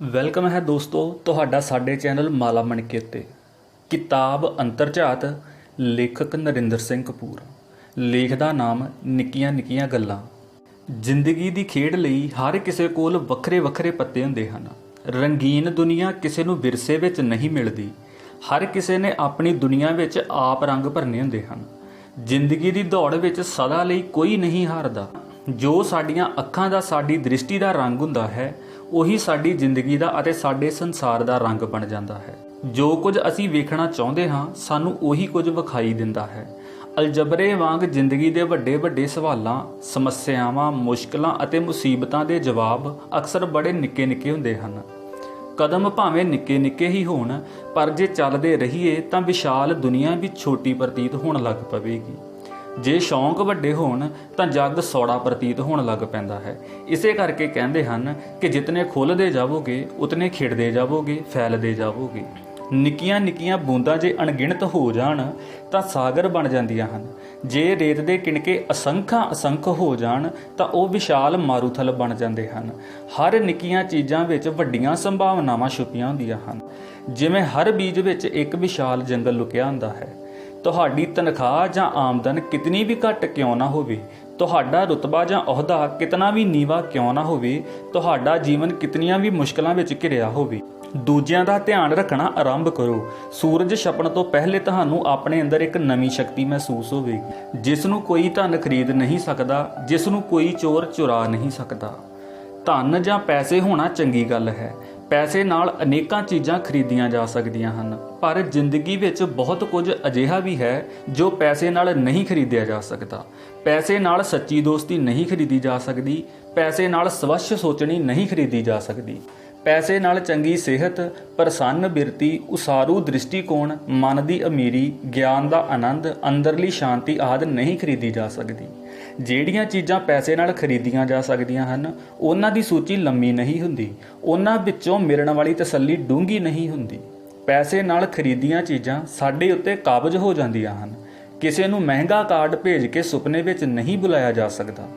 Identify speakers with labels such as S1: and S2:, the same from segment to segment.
S1: Welcome ਹੈ ਦੋਸਤੋ ਤੁਹਾਡਾ ਸਾਡੇ ਚੈਨਲ ਮਾਲਾ ਮਣਕੇ ਉੱਤੇ। ਕਿਤਾਬ ਅੰਤਰਝਾਤ, ਲੇਖਕ ਨਰਿੰਦਰ ਸਿੰਘ ਕਪੂਰ। ਲੇਖ ਦਾ ਨਾਮ ਨਿੱਕੀਆਂ ਨਿੱਕੀਆਂ ਗੱਲਾਂ। ਜ਼ਿੰਦਗੀ ਦੀ ਖੇਡ ਲਈ ਹਰ ਕਿਸੇ ਕੋਲ ਵੱਖਰੇ ਵੱਖਰੇ ਪੱਤੇ ਹੁੰਦੇ ਹਨ। ਰੰਗੀਨ ਦੁਨੀਆ ਕਿਸੇ ਨੂੰ ਵਿਰਸੇ ਵਿੱਚ ਨਹੀਂ ਮਿਲਦੀ। ਹਰ ਕਿਸੇ ਨੇ ਆਪਣੀ ਦੁਨੀਆ ਵਿੱਚ ਆਪ ਰੰਗ ਭਰਨੇ ਹੁੰਦੇ ਹਨ। ਜ਼ਿੰਦਗੀ ਦੀ ਦੌੜ ਵਿੱਚ ਸਦਾ ਲਈ ਕੋਈ ਨਹੀਂ ਹਾਰਦਾ। ਜੋ ਸਾਡੀਆਂ ਅੱਖਾਂ ਦਾ, ਸਾਡੀ ਦ੍ਰਿਸ਼ਟੀ ਦਾ ਰੰਗ ਹੁੰਦਾ ਹੈ, ਉਹੀ ਸਾਡੀ ਜ਼ਿੰਦਗੀ ਦਾ ਅਤੇ ਸਾਡੇ ਸੰਸਾਰ ਦਾ ਰੰਗ ਬਣ ਜਾਂਦਾ ਹੈ। ਜੋ ਕੁਝ ਅਸੀਂ ਵੇਖਣਾ ਚਾਹੁੰਦੇ ਹਾਂ, ਸਾਨੂੰ ਉਹੀ ਕੁਝ ਵਿਖਾਈ ਦਿੰਦਾ ਹੈ। ਅਲਜਬਰੇ ਵਾਂਗ ਜ਼ਿੰਦਗੀ ਦੇ ਵੱਡੇ ਵੱਡੇ ਸਵਾਲਾਂ, ਸਮੱਸਿਆਵਾਂ, ਮੁਸ਼ਕਲਾਂ ਅਤੇ ਮੁਸੀਬਤਾਂ ਦੇ ਜਵਾਬ ਅਕਸਰ ਬੜੇ ਨਿੱਕੇ ਨਿੱਕੇ ਹੁੰਦੇ ਹਨ। ਕਦਮ ਭਾਵੇਂ ਨਿੱਕੇ ਨਿੱਕੇ ਹੀ ਹੋਣ, ਪਰ ਜੇ ਚੱਲਦੇ ਰਹੀਏ ਤਾਂ ਵਿਸ਼ਾਲ ਦੁਨੀਆ ਵੀ ਛੋਟੀ ਪ੍ਰਤੀਤ ਹੋਣ ਲੱਗ ਪਵੇਗੀ। ਜੇ ਸ਼ੌਂਕ ਵੱਡੇ ਹੋਣ ਤਾਂ ਜੱਗ ਸੌੜਾ ਪ੍ਰਤੀਤ ਹੋਣ ਲੱਗ ਪੈਂਦਾ ਹੈ। ਇਸੇ ਕਰਕੇ ਕਹਿੰਦੇ ਹਨ ਕਿ ਜਿਤਨੇ ਖੁੱਲ੍ਹਦੇ ਜਾਵੋਗੇ ਉਤਨੇ ਖਿੜਦੇ ਜਾਵੋਗੇ, ਫੈਲਦੇ ਜਾਵੋਗੇ। ਨਿੱਕੀਆਂ ਨਿੱਕੀਆਂ ਬੂੰਦਾਂ ਜੇ ਅਣਗਿਣਤ ਹੋ ਜਾਣ ਤਾਂ ਸਾਗਰ ਬਣ ਜਾਂਦੀਆਂ ਹਨ। ਜੇ ਰੇਤ ਦੇ ਕਿਣਕੇ ਅਸੰਖ ਹੋ ਜਾਣ ਤਾਂ ਉਹ ਵਿਸ਼ਾਲ ਮਾਰੂਥਲ ਬਣ ਜਾਂਦੇ ਹਨ। ਹਰ ਨਿੱਕੀਆਂ ਚੀਜ਼ਾਂ ਵਿੱਚ ਵੱਡੀਆਂ ਸੰਭਾਵਨਾਵਾਂ ਛੁਪੀਆਂ ਹੁੰਦੀਆਂ ਹਨ। ਜਿਵੇਂ ਹਰ ਬੀਜ ਵਿੱਚ ਇੱਕ ਵਿਸ਼ਾਲ ਜੰਗਲ ਲੁਕਿਆ ਹੁੰਦਾ ਹੈ। ਤੁਹਾਡੀ ਤਨਖਾਹ ਜਾਂ ਆਮਦਨ ਕਿਤਨੀ ਵੀ ਘੱਟ ਕਿਉਂ ਨਾ ਹੋਵੇ, ਤੁਹਾਡਾ ਰੁਤਬਾ ਜਾਂ ਅਹੁਦਾ ਕਿਤਨਾ ਵੀ ਨੀਵਾਂ ਕਿਉਂ ਨਾ ਹੋਵੇ, ਤੁਹਾਡਾ ਜੀਵਨ ਕਿਤਨੀਆਂ ਵੀ ਮੁਸ਼ਕਲਾਂ ਵਿੱਚ ਘਿਰਿਆ ਹੋਵੇ, ਦੂਜਿਆਂ ਦਾ ਧਿਆਨ ਰੱਖਣਾ ਆਰੰਭ ਕਰੋ। ਸੂਰਜ ਛਪਣ ਤੋਂ ਪਹਿਲੇ ਤੁਹਾਨੂੰ ਆਪਣੇ ਅੰਦਰ ਇੱਕ ਨਵੀਂ ਸ਼ਕਤੀ ਮਹਿਸੂਸ ਹੋਵੇਗੀ, ਜਿਸ ਨੂੰ ਕੋਈ ਧਨ ਖਰੀਦ ਨਹੀਂ ਸਕਦਾ, ਜਿਸ ਨੂੰ ਕੋਈ ਚੋਰ ਚੁਰਾ ਨਹੀਂ ਸਕਦਾ। ਧਨ ਜਾਂ ਪੈਸੇ ਹੋਣਾ ਚੰਗੀ ਗੱਲ ਹੈ। ਪੈਸੇ ਨਾਲ ਅਨੇਕਾਂ ਚੀਜ਼ਾਂ ਖਰੀਦੀਆਂ ਜਾ ਸਕਦੀਆਂ ਹਨ, ਪਰ ਜ਼ਿੰਦਗੀ ਵਿੱਚ ਬਹੁਤ ਕੁਝ ਅਜਿਹਾ ਵੀ ਹੈ ਜੋ ਪੈਸੇ ਨਾਲ ਨਹੀਂ ਖਰੀਦਿਆ ਜਾ ਸਕਦਾ। ਪੈਸੇ ਨਾਲ ਸੱਚੀ ਦੋਸਤੀ ਨਹੀਂ ਖਰੀਦੀ ਜਾ ਸਕਦੀ। ਪੈਸੇ ਨਾਲ ਸਵੱਛ ਸੋਚਣੀ ਨਹੀਂ ਖਰੀਦੀ ਜਾ ਸਕਦੀ। ਪੈਸੇ ਨਾਲ ਚੰਗੀ ਸਿਹਤ, ਪ੍ਰਸੰਨ ਬਿਰਤੀ, ਉਸਾਰੂ ਦ੍ਰਿਸ਼ਟੀਕੋਣ, ਮਨ ਦੀ ਅਮੀਰੀ, ਗਿਆਨ ਦਾ ਆਨੰਦ, ਅੰਦਰਲੀ ਸ਼ਾਂਤੀ ਆਦਿ ਨਹੀਂ ਖਰੀਦੀ ਜਾ ਸਕਦੀ। ਜਿਹੜੀਆਂ ਚੀਜ਼ਾਂ ਪੈਸੇ ਨਾਲ ਖਰੀਦੀਆਂ ਜਾ ਸਕਦੀਆਂ ਹਨ, ਉਹਨਾਂ ਦੀ ਸੂਚੀ ਲੰਮੀ ਨਹੀਂ ਹੁੰਦੀ। ਉਹਨਾਂ ਵਿੱਚੋਂ ਮਿਲਣ ਵਾਲੀ ਤਸੱਲੀ ਡੂੰਘੀ ਨਹੀਂ ਹੁੰਦੀ। ਪੈਸੇ ਨਾਲ ਖਰੀਦੀਆਂ ਚੀਜ਼ਾਂ ਸਾਡੇ ਉੱਤੇ ਕਾਬਜ਼ ਹੋ ਜਾਂਦੀਆਂ ਹਨ। ਕਿਸੇ ਨੂੰ ਮਹਿੰਗਾ ਕਾਰਡ ਭੇਜ ਕੇ ਸੁਪਨੇ ਵਿੱਚ ਨਹੀਂ ਬੁਲਾਇਆ ਜਾ ਸਕਦਾ।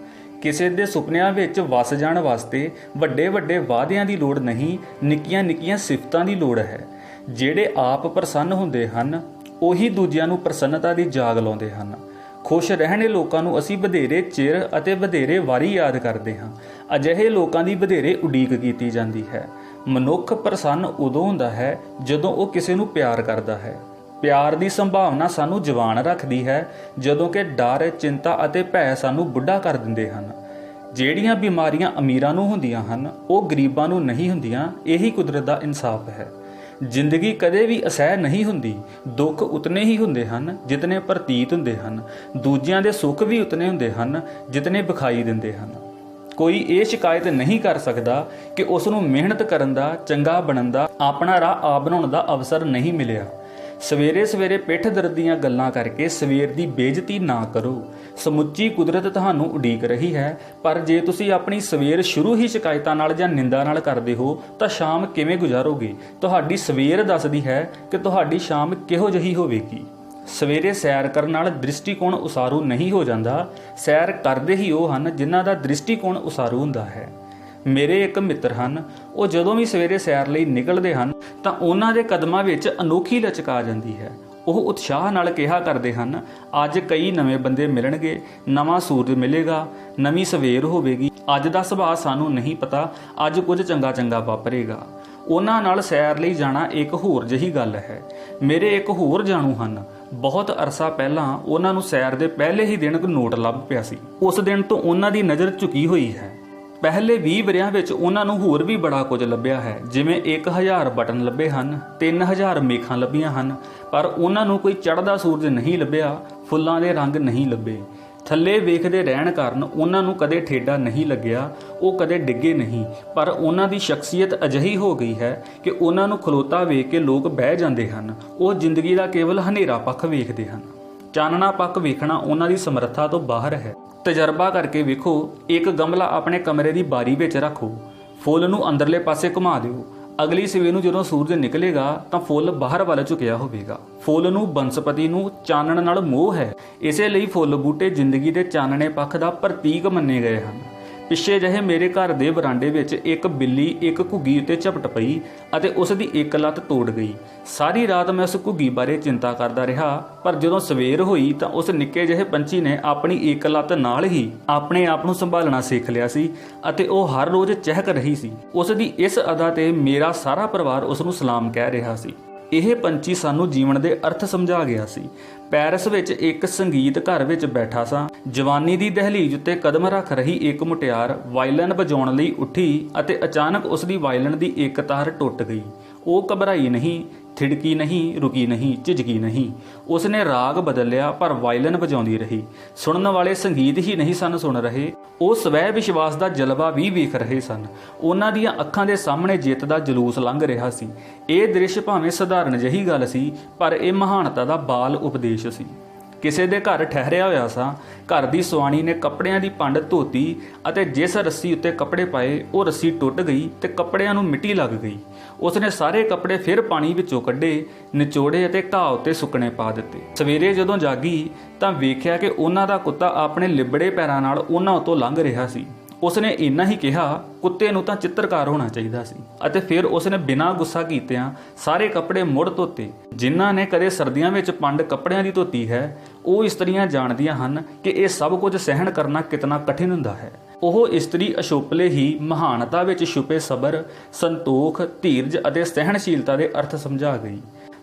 S1: ਕਿਸੇ ਦੇ ਸੁਪਨਿਆਂ ਵਿੱਚ ਵਸ ਜਾਣ ਵਾਸਤੇ ਵੱਡੇ ਵੱਡੇ ਵਾਅਦਿਆਂ ਦੀ ਲੋੜ ਨਹੀਂ, ਨਿੱਕੀਆਂ ਨਿੱਕੀਆਂ ਸਿਫਤਾਂ ਦੀ ਲੋੜ ਹੈ। ਜਿਹੜੇ ਆਪ ਪ੍ਰਸੰਨ ਹੁੰਦੇ ਹਨ, ਉਹੀ ਦੂਜਿਆਂ ਨੂੰ ਪ੍ਰਸੰਨਤਾ ਦੀ ਜਾਗ ਲਾਉਂਦੇ ਹਨ। ਖੁਸ਼ ਰਹਿਣੇ ਲੋਕਾਂ ਨੂੰ ਅਸੀਂ ਵਧੇਰੇ ਚਿਰ ਅਤੇ ਵਧੇਰੇ ਵਾਰੀ ਯਾਦ ਕਰਦੇ ਹਾਂ। ਅਜਿਹੇ ਲੋਕਾਂ ਦੀ ਵਧੇਰੇ ਉਡੀਕ ਕੀਤੀ ਜਾਂਦੀ ਹੈ। ਮਨੁੱਖ ਪ੍ਰਸੰਨ ਉਦੋਂ ਹੁੰਦਾ ਹੈ ਜਦੋਂ ਉਹ ਕਿਸੇ ਨੂੰ ਪਿਆਰ ਕਰਦਾ ਹੈ। ਪਿਆਰ ਦੀ ਸੰਭਾਵਨਾ ਸਾਨੂੰ ਜਵਾਨ ਰੱਖਦੀ ਹੈ, ਜਦੋਂ ਕਿ ਡਰ, ਚਿੰਤਾ ਅਤੇ ਭੈ ਸਾਨੂੰ ਬੁੱਢਾ ਕਰ ਦਿੰਦੇ ਹਨ। ਜਿਹੜੀਆਂ ਬਿਮਾਰੀਆਂ ਅਮੀਰਾਂ ਨੂੰ ਹੁੰਦੀਆਂ ਹਨ, ਉਹ ਗਰੀਬਾਂ ਨੂੰ ਨਹੀਂ ਹੁੰਦੀਆਂ। ਇਹੀ ਕੁਦਰਤ ਦਾ ਇਨਸਾਫ ਹੈ। ਜ਼ਿੰਦਗੀ ਕਦੇ ਵੀ ਅਸਹਿ ਨਹੀਂ ਹੁੰਦੀ। ਦੁੱਖ ਉਤਨੇ ਹੀ ਹੁੰਦੇ ਹਨ ਜਿਤਨੇ ਪ੍ਰਤੀਤ ਹੁੰਦੇ ਹਨ। ਦੂਜਿਆਂ ਦੇ ਸੁੱਖ ਵੀ ਉਤਨੇ ਹੁੰਦੇ ਹਨ ਜਿਤਨੇ ਵਿਖਾਈ ਦਿੰਦੇ ਹਨ। ਕੋਈ ਇਹ ਸ਼ਿਕਾਇਤ ਨਹੀਂ ਕਰ ਸਕਦਾ ਕਿ ਉਸ ਨੂੰ ਮਿਹਨਤ ਕਰਨ ਦਾ, ਚੰਗਾ ਬਣਨ ਦਾ, ਆਪਣਾ ਰਾਹ ਆਪ ਬਣਾਉਣ ਦਾ ਅਵਸਰ ਨਹੀਂ ਮਿਲਿਆ। ਸਵੇਰੇ ਸਵੇਰੇ ਪਿੱਠ ਦਰਦ ਦੀਆਂ ਗੱਲਾਂ ਕਰਕੇ ਸਵੇਰ ਦੀ ਬੇਇੱਜ਼ਤੀ ਨਾ ਕਰੋ। ਸਮੁੱਚੀ ਕੁਦਰਤ ਤੁਹਾਨੂੰ ਉਡੀਕ ਰਹੀ ਹੈ, ਪਰ ਜੇ ਤੁਸੀਂ ਆਪਣੀ ਸਵੇਰ ਸ਼ੁਰੂ ਹੀ ਸ਼ਿਕਾਇਤਾਂ ਨਾਲ ਜਾਂ ਨਿੰਦਾ ਨਾਲ ਕਰਦੇ ਹੋ ਤਾਂ ਸ਼ਾਮ ਕਿਵੇਂ ਗੁਜ਼ਾਰੋਗੇ? ਤੁਹਾਡੀ ਸਵੇਰ ਦੱਸਦੀ ਹੈ ਕਿ ਤੁਹਾਡੀ ਸ਼ਾਮ ਕਿਹੋ ਜਿਹੀ ਹੋਵੇਗੀ। ਸਵੇਰੇ ਸੈਰ ਕਰਨ ਨਾਲ ਦ੍ਰਿਸ਼ਟੀਕੋਣ ਉਸਾਰੂ ਨਹੀਂ ਹੋ ਜਾਂਦਾ। ਸੈਰ ਕਰਦੇ ਹੀ ਉਹ ਹਨ ਜਿਨ੍ਹਾਂ ਦਾ ਦ੍ਰਿਸ਼ਟੀਕੋਣ ਉਸਾਰੂ ਹੁੰਦਾ ਹੈ। ਮੇਰੇ ਇੱਕ ਮਿੱਤਰ ਹਨ, ਉਹ ਜਦੋਂ ਵੀ ਸਵੇਰੇ ਸੈਰ ਲਈ ਨਿਕਲਦੇ ਹਨ ਤਾਂ ਉਹਨਾਂ ਦੇ ਕਦਮਾਂ ਵਿੱਚ ਅਨੋਖੀ ਲਚਕ ਆ ਜਾਂਦੀ ਹੈ। ਉਹ ਉਤਸ਼ਾਹ ਨਾਲ ਕਿਹਾ ਕਰਦੇ ਹਨ, ਅੱਜ ਕਈ ਨਵੇਂ ਬੰਦੇ ਮਿਲਣਗੇ, ਨਵਾਂ ਸੂਰਜ ਮਿਲੇਗਾ, ਨਵੀਂ ਸਵੇਰ ਹੋਵੇਗੀ। ਅੱਜ ਦਾ ਸੁਭਾਅ ਸਾਨੂੰ ਨਹੀਂ ਪਤਾ, ਅੱਜ ਕੁਝ ਚੰਗਾ ਚੰਗਾ ਵਾਪਰੇਗਾ। ਉਹਨਾਂ ਨਾਲ ਸੈਰ ਲਈ ਜਾਣਾ ਇੱਕ ਹੋਰ ਜਿਹੀ ਗੱਲ ਹੈ। ਮੇਰੇ ਇੱਕ ਹੋਰ ਜਾਣੂ ਹਨ, ਬਹੁਤ ਅਰਸਾ ਪਹਿਲਾਂ ਉਹਨਾਂ ਨੂੰ ਸੈਰ ਦੇ ਪਹਿਲੇ ਹੀ ਦਿਨ ਨੋਟ ਲੱਭ ਪਿਆ ਸੀ। ਉਸ ਦਿਨ ਤੋਂ ਉਹਨਾਂ ਦੀ ਨਜ਼ਰ ਝੁਕੀ ਹੋਈ ਹੈ। ਪਹਿਲੇ 20 ਵਰਿਆਂ ਵਿੱਚ ਉਹਨਾਂ ਨੂੰ ਹੋਰ ਵੀ ਬੜਾ ਕੁਝ ਲੱਭਿਆ ਹੈ। ਜਿਵੇਂ 1000 ਬਟਨ ਲੱਭੇ ਹਨ, 3000 ਮੇਖਾਂ ਲੱਭੀਆਂ ਹਨ, ਪਰ ਉਹਨਾਂ ਨੂੰ ਕੋਈ ਚੜ੍ਹਦਾ ਸੂਰਜ ਨਹੀਂ ਲੱਭਿਆ, ਫੁੱਲਾਂ ਦੇ ਰੰਗ ਨਹੀਂ ਲੱਭੇ। ਥੱਲੇ ਵੇਖਦੇ ਰਹਿਣ ਕਾਰਨ ਉਹਨਾਂ ਨੂੰ ਕਦੇ ਠੇਡਾ ਨਹੀਂ ਲੱਗਿਆ, ਉਹ ਕਦੇ ਡਿੱਗੇ ਨਹੀਂ। ਪਰ ਉਹਨਾਂ ਦੀ ਸ਼ਖਸੀਅਤ ਅਜਿਹੀ ਹੋ ਗਈ ਹੈ ਕਿ ਉਹਨਾਂ ਨੂੰ ਖਲੋਤਾ ਵੇਖ ਕੇ ਲੋਕ ਬਹਿ ਜਾਂਦੇ ਹਨ। ਉਹ ਜ਼ਿੰਦਗੀ ਦਾ ਕੇਵਲ ਹਨੇਰਾ ਪੱਖ ਵੇਖਦੇ ਹਨ। ਚਾਨਣਾ ਪੱਖ ਵੇਖਣਾ ਉਹਨਾਂ ਦੀ ਸਮਰੱਥਾ ਤੋਂ ਬਾਹਰ ਹੈ। ਤਜਰਬਾ ਕਰਕੇ ਵੇਖੋ। ਇੱਕ ਗਮਲਾ ਆਪਣੇ ਕਮਰੇ ਦੀ ਬਾਰੀ ਵਿੱਚ ਰੱਖੋ, ਫੁੱਲ ਨੂੰ ਅੰਦਰਲੇ ਪਾਸੇ ਘੁਮਾ ਦਿਓ। ਅਗਲੀ ਸਵੇਰ ਨੂੰ ਜਦੋਂ ਸੂਰਜ ਨਿਕਲੇਗਾ ਤਾਂ ਫੁੱਲ ਬਾਹਰ ਵੱਲ ਝੁਕਿਆ ਹੋਵੇਗਾ। ਫੁੱਲ ਨੂੰ, ਬਨਸਪਤੀ ਨੂੰ ਚਾਨਣ ਨਾਲ ਮੋਹ ਹੈ। ਇਸੇ ਲਈ ਫੁੱਲ ਬੂਟੇ ਜ਼ਿੰਦਗੀ ਦੇ ਚਾਨਣੇ ਪੱਖ ਦਾ ਪ੍ਰਤੀਕ ਮੰਨੇ ਗਏ ਹਨ। ਪਿੱਛੇ ਜਿਹੇ ਮੇਰੇ ਘਰ ਦੇ ਬਰਾਂਡੇ ਵਿੱਚ ਇੱਕ ਬਿੱਲੀ ਇੱਕ ਘੁੱਗੀ ਉੱਤੇ ਝਪਟ ਪਈ ਅਤੇ ਉਸ ਦੀ ਇੱਕ ਲੱਤ ਤੋੜ ਗਈ। ਸਾਰੀ ਰਾਤ ਮੈਂ ਉਸ ਘੁੱਗੀ ਬਾਰੇ ਚਿੰਤਾ ਕਰਦਾ ਰਿਹਾ, ਪਰ ਜਦੋਂ ਸਵੇਰ ਹੋਈ ਤਾਂ ਉਸ ਨਿੱਕੇ ਜਿਹੇ ਪੰਛੀ ਨੇ ਆਪਣੀ ਇੱਕ ਲੱਤ ਨਾਲ ਹੀ ਆਪਣੇ ਆਪ ਨੂੰ ਸੰਭਾਲਣਾ ਸਿੱਖ ਲਿਆ ਸੀ ਅਤੇ ਉਹ ਹਰ ਰੋਜ਼ ਚਹਿਕ ਰਹੀ ਸੀ। ਉਸ ਦੀ ਇਸ ਅਦਾ ਤੇ ਮੇਰਾ ਸਾਰਾ ਪਰਿਵਾਰ ਉਸ ਨੂੰ ਸਲਾਮ ਕਹਿ ਰਿਹਾ ਸੀ। ਇਹ ਪੰਛੀ ਸਾਨੂੰ ਜੀਵਨ ਦੇ ਅਰਥ ਸਮਝਾ ਗਿਆ ਸੀ। ਪੈਰਿਸ ਵਿੱਚ ਇੱਕ ਸੰਗੀਤ ਘਰ ਵਿੱਚ ਬੈਠਾ ਸਾਂ। ਜਵਾਨੀ ਦੀ ਦਹਲੀਜ਼ ਉੱਤੇ ਕਦਮ ਰੱਖ ਰਹੀ ਇੱਕ ਮੁਟਿਆਰ ਵਾਇਲਨ ਵਜਾਉਣ ਲਈ ਉੱਠੀ ਅਤੇ ਅਚਾਨਕ ਉਸ ਦੀ ਵਾਇਲਨ ਦੀ ਇੱਕ ਤਾਰ ਟੁੱਟ ਗਈ। ਉਹ ਘਬਰਾਈ ਨਹੀਂ, ਥਿੜਕੀ ਨਹੀਂ, ਰੁਕੀ ਨਹੀਂ, ਝਿਜਕੀ ਨਹੀਂ। ਉਸਨੇ ਰਾਗ ਬਦਲ ਲਿਆ ਪਰ ਵਾਇਲਨ ਵਜਾਉਂਦੀ ਰਹੀ। ਸੁਣਨ ਵਾਲੇ ਸੰਗੀਤ ਹੀ ਨਹੀਂ ਸਨ ਸੁਣ ਰਹੇ, ਉਹ ਸਵੈ ਵਿਸ਼ਵਾਸ ਦਾ ਜਲਵਾ ਵੀ ਵੇਖ ਰਹੇ ਸਨ। ਉਹਨਾਂ ਦੀਆਂ ਅੱਖਾਂ ਦੇ ਸਾਹਮਣੇ ਜਿੱਤ ਦਾ ਜਲੂਸ ਲੰਘ ਰਿਹਾ ਸੀ। ਇਹ ਦ੍ਰਿਸ਼ ਭਾਵੇਂ ਸਧਾਰਨ ਜਿਹੀ ਗੱਲ ਸੀ, ਪਰ ਇਹ ਮਹਾਨਤਾ ਦਾ ਬਾਲ ਉਪਦੇਸ਼ ਸੀ। ਕਿਸੇ ਦੇ ਘਰ ਠਹਿਰਿਆ ਹੋਇਆ ਸਾਂ। ਘਰ ਦੀ ਸੁਆਣੀ ਨੇ ਕੱਪੜਿਆਂ ਦੀ ਪੰਡ ਧੋਤੀ ਅਤੇ ਜਿਸ ਰੱਸੀ ਉੱਤੇ ਕੱਪੜੇ ਪਾਏ ਉਹ ਰੱਸੀ ਟੁੱਟ ਗਈ ਤੇ ਕੱਪੜਿਆਂ ਨੂੰ ਮਿੱਟੀ ਲੱਗ ਗਈ। ਉਸਨੇ ਸਾਰੇ ਕੱਪੜੇ ਫਿਰ ਪਾਣੀ ਵਿੱਚੋਂ ਕੱਢੇ, ਨਿਚੋੜੇ ਅਤੇ ਘਾਹ ਉੱਤੇ ਸੁੱਕਣੇ ਪਾ ਦਿੱਤੇ। ਸਵੇਰੇ ਜਦੋਂ ਜਾਗੀ ਤਾਂ ਵੇਖਿਆ ਕਿ ਉਹਨਾਂ ਦਾ ਕੁੱਤਾ ਆਪਣੇ ਲਿਬੜੇ ਪੈਰਾਂ ਨਾਲ ਉਹਨਾਂ ਉੱਤੋਂ ਲੰਘ ਰਿਹਾ ਸੀ। ਉਸਨੇ ਇੰਨਾ ਹੀ ਕਿਹਾ, ਕੁੱਤੇ ਨੂੰ ਤਾਂ ਚਿੱਤਰਕਾਰ ਹੋਣਾ ਚਾਹੀਦਾ ਸੀ। ਅਤੇ ਫਿਰ ਉਸਨੇ ਬਿਨਾਂ ਗੁੱਸਾ ਕੀਤਿਆਂ ਸਾਰੇ ਕੱਪੜੇ ਮੁੜ ਧੋਤੇ। ਜਿਨ੍ਹਾਂ ਨੇ ਕਦੇ ਸਰਦੀਆਂ ਵਿੱਚ ਪੰਡ ਕੱਪੜਿਆਂ ਦੀ ਧੋਤੀ ਹੈ, ਉਹ ਇਸਤਰੀਆਂ ਜਾਣਦੀਆਂ ਹਨ ਕਿ ਇਹ ਸਭ ਕੁਝ ਸਹਿਣ ਕਰਨਾ ਕਿਤਨਾ ਕਠਿਨ ਹੁੰਦਾ ਹੈ। ਉਹ ਇਸਤਰੀ ਅਸ਼ੋਪਲੇ ਹੀ ਮਹਾਨਤਾ ਵਿੱਚ ਛੁਪੇ ਸਬਰ, ਸੰਤੋਖ, ਧੀਰਜ ਅਤੇ ਸਹਿਣਸ਼ੀਲਤਾ ਦੇ ਅਰਥ ਸਮਝਾ ਗਈ।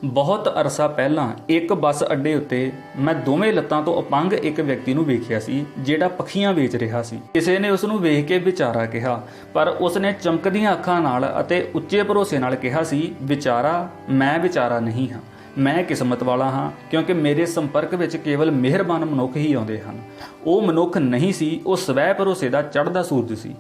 S1: ਬਹੁਤ ਅਰਸਾ ਪਹਿਲਾਂ ਇੱਕ ਬੱਸ ਅੱਡੇ ਉੱਤੇ ਮੈਂ ਦੋਵੇਂ ਲੱਤਾਂ ਤੋਂ ਅਪੰਗ ਇੱਕ ਵਿਅਕਤੀ ਨੂੰ ਵੇਖਿਆ ਸੀ, ਜਿਹੜਾ ਪੱਖੀਆਂ ਵੇਚ ਰਿਹਾ ਸੀ। ਕਿਸੇ ਨੇ ਉਸ ਨੂੰ ਵੇਖ ਕੇ ਵਿਚਾਰਾ ਕਿਹਾ, ਪਰ ਉਸਨੇ ਚਮਕਦੀਆਂ ਅੱਖਾਂ ਨਾਲ ਅਤੇ ਉੱਚੇ ਭਰੋਸੇ ਨਾਲ ਕਿਹਾ ਸੀ, ਵਿਚਾਰਾ? ਮੈਂ ਵਿਚਾਰਾ ਨਹੀਂ ਹਾਂ, ਮੈਂ ਕਿਸਮਤ ਵਾਲਾ ਹਾਂ, ਕਿਉਂਕਿ ਮੇਰੇ ਸੰਪਰਕ ਵਿੱਚ ਕੇਵਲ ਮਿਹਰਬਾਨ ਮਨੁੱਖ ਹੀ ਆਉਂਦੇ ਹਨ। ਉਹ ਮਨੁੱਖ ਨਹੀਂ ਸੀ, ਉਹ ਸਵੈ ਭਰੋਸੇ ਦਾ ਚੜ੍ਹਦਾ ਸੂਰਜ ਸੀ।